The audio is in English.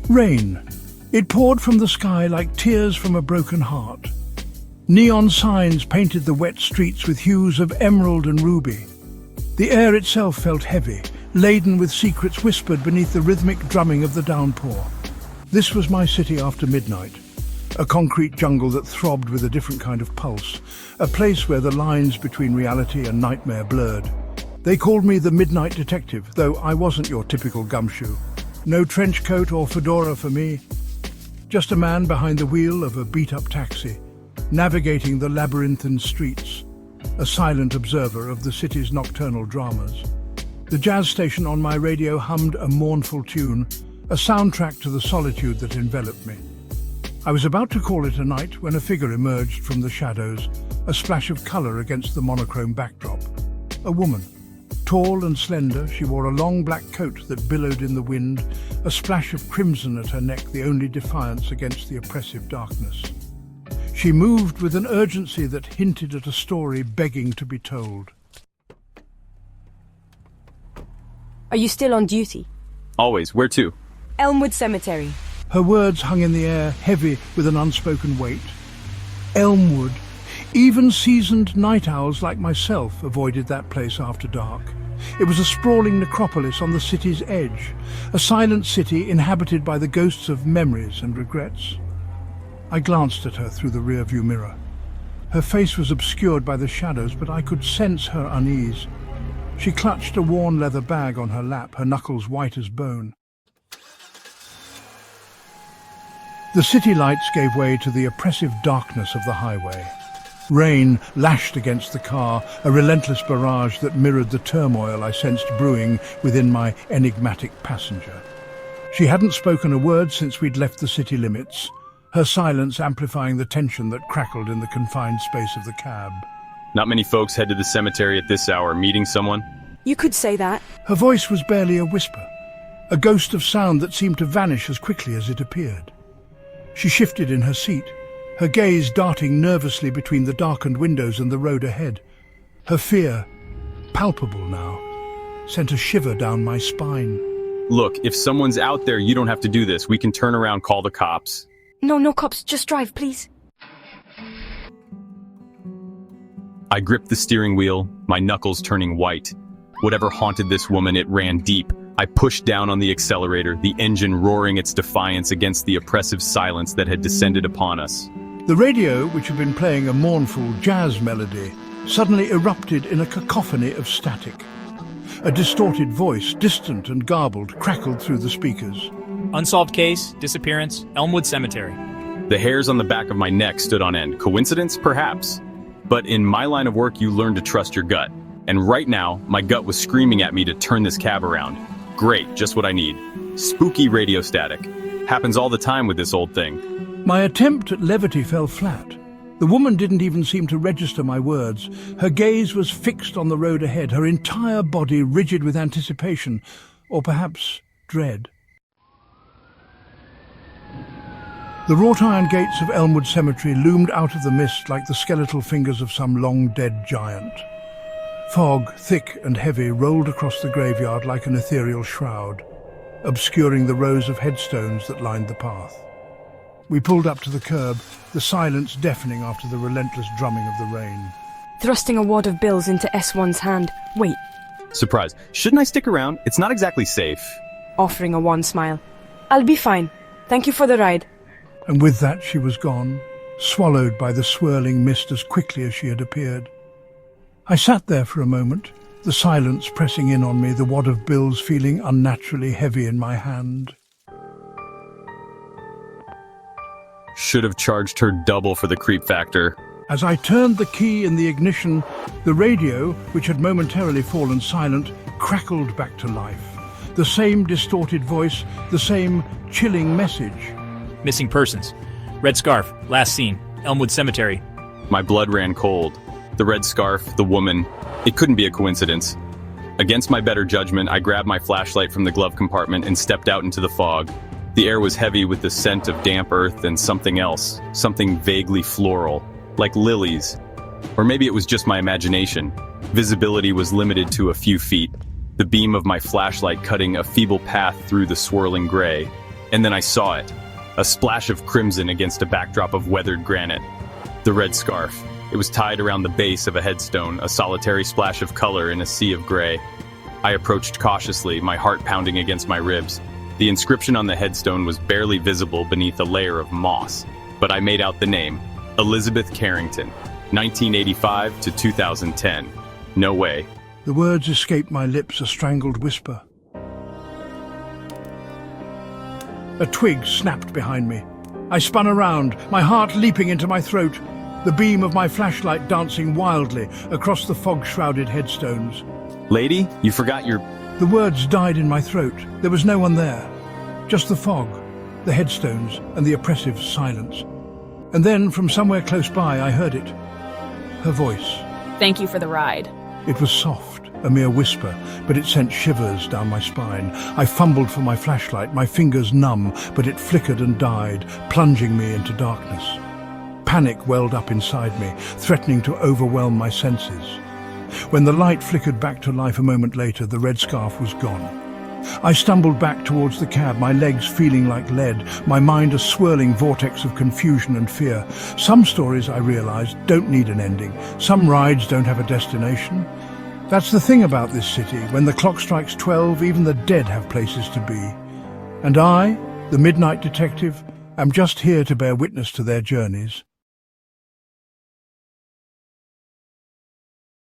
Rain. It poured from the sky like tears from a broken heart. Neon signs painted the wet streets with hues of emerald and ruby. The air itself felt heavy, laden with secrets whispered beneath the rhythmic drumming of the downpour. This was my city after midnight, a concrete jungle that throbbed with a different kind of pulse, a place where the lines between reality and nightmare blurred. They called me the Midnight Detective, though I wasn't your typical gumshoe. No trench coat or fedora for me, just a man behind the wheel of a beat-up taxi, navigating the labyrinthine streets, a silent observer of the city's nocturnal dramas. The jazz station on my radio hummed a mournful tune, a soundtrack to the solitude that enveloped me. I was about to call it a night when a figure emerged from the shadows, a splash of colour against the monochrome backdrop. A woman. Tall and slender, she wore a long black coat that billowed in the wind, a splash of crimson at her neck, the only defiance against the oppressive darkness. She moved with an urgency that hinted at a story begging to be told. Are you still on duty? Always. Where to? Elmwood Cemetery. Her words hung in the air, heavy with an unspoken weight. Elmwood. Even seasoned night owls like myself avoided that place after dark. It was a sprawling necropolis on the city's edge, a silent city inhabited by the ghosts of memories and regrets. I glanced at her through the rearview mirror. Her face was obscured by the shadows, but I could sense her unease. She clutched a worn leather bag on her lap, her knuckles white as bone. The city lights gave way to the oppressive darkness of the highway. Rain lashed against the car, a relentless barrage that mirrored the turmoil I sensed brewing within my enigmatic passenger. She hadn't spoken a word since we'd left the city limits, her silence amplifying the tension that crackled in the confined space of the cab. Not many folks head to the cemetery at this hour. Meeting someone? You could say that. Her voice was barely a whisper, a ghost of sound that seemed to vanish as quickly as it appeared. She shifted in her seat, her gaze darting nervously between the darkened windows and the road ahead. Her fear, palpable now, sent a shiver down my spine. Look, if someone's out there, you don't have to do this. We can turn around, call the cops. No cops, just drive, please. I gripped the steering wheel, my knuckles turning white. Whatever haunted this woman, it ran deep. I pushed down on the accelerator, the engine roaring its defiance against the oppressive silence that had descended upon us. The radio, which had been playing a mournful jazz melody, suddenly erupted in a cacophony of static. A distorted voice, distant and garbled, crackled through the speakers. Unsolved case, disappearance, Elmwood Cemetery. The hairs on the back of my neck stood on end. Coincidence? Perhaps. But in my line of work, you learn to trust your gut. And right now, my gut was screaming at me to turn this cab around. Great, just what I need. Spooky radio static. Happens all the time with this old thing. My attempt at levity fell flat. The woman didn't even seem to register my words. Her gaze was fixed on the road ahead, her entire body rigid with anticipation, or perhaps dread. The wrought iron gates of Elmwood Cemetery loomed out of the mist like the skeletal fingers of some long-dead giant. Fog, thick and heavy, rolled across the graveyard like an ethereal shroud, obscuring the rows of headstones that lined the path. We pulled up to the curb, the silence deafening after the relentless drumming of the rain. Thrusting a wad of bills into S1's hand. Wait. Surprise. Shouldn't I stick around? It's not exactly safe. Offering a wan smile. I'll be fine. Thank you for the ride. And with that she was gone, swallowed by the swirling mist as quickly as she had appeared. I sat there for a moment, the silence pressing in on me, the wad of bills feeling unnaturally heavy in my hand. Should have charged her double for the creep factor. As I turned the key in the ignition, the radio, which had momentarily fallen silent, crackled back to life. The same distorted voice, the same chilling message. Missing persons. Red scarf, last seen, Elmwood Cemetery. My blood ran cold. The red scarf, the woman, it couldn't be a coincidence. Against my better judgment, I grabbed my flashlight from the glove compartment and stepped out into the fog. The air was heavy with the scent of damp earth and something else, something vaguely floral, like lilies. Or maybe it was just my imagination. Visibility was limited to a few feet, the beam of my flashlight cutting a feeble path through the swirling gray. And then I saw it. A splash of crimson against a backdrop of weathered granite. The red scarf. It was tied around the base of a headstone, a solitary splash of color in a sea of gray. I approached cautiously, my heart pounding against my ribs. The inscription on the headstone was barely visible beneath a layer of moss, but I made out the name, Elizabeth Carrington, 1985 to 2010. No way. The words escaped my lips, a strangled whisper. A twig snapped behind me. I spun around, my heart leaping into my throat, the beam of my flashlight dancing wildly across the fog-shrouded headstones. Lady, you forgot your... The words died in my throat. There was no one there. Just the fog, the headstones, and the oppressive silence. And then, from somewhere close by, I heard it. Her voice. Thank you for the ride. It was soft, a mere whisper, but it sent shivers down my spine. I fumbled for my flashlight, my fingers numb, but it flickered and died, plunging me into darkness. Panic welled up inside me, threatening to overwhelm my senses. When the light flickered back to life a moment later, the red scarf was gone. I stumbled back towards the cab, my legs feeling like lead, my mind a swirling vortex of confusion and fear. Some stories, I realized, don't need an ending. Some rides don't have a destination. That's the thing about this city. When the clock strikes 12, even the dead have places to be. And I, the midnight detective, am just here to bear witness to their journeys.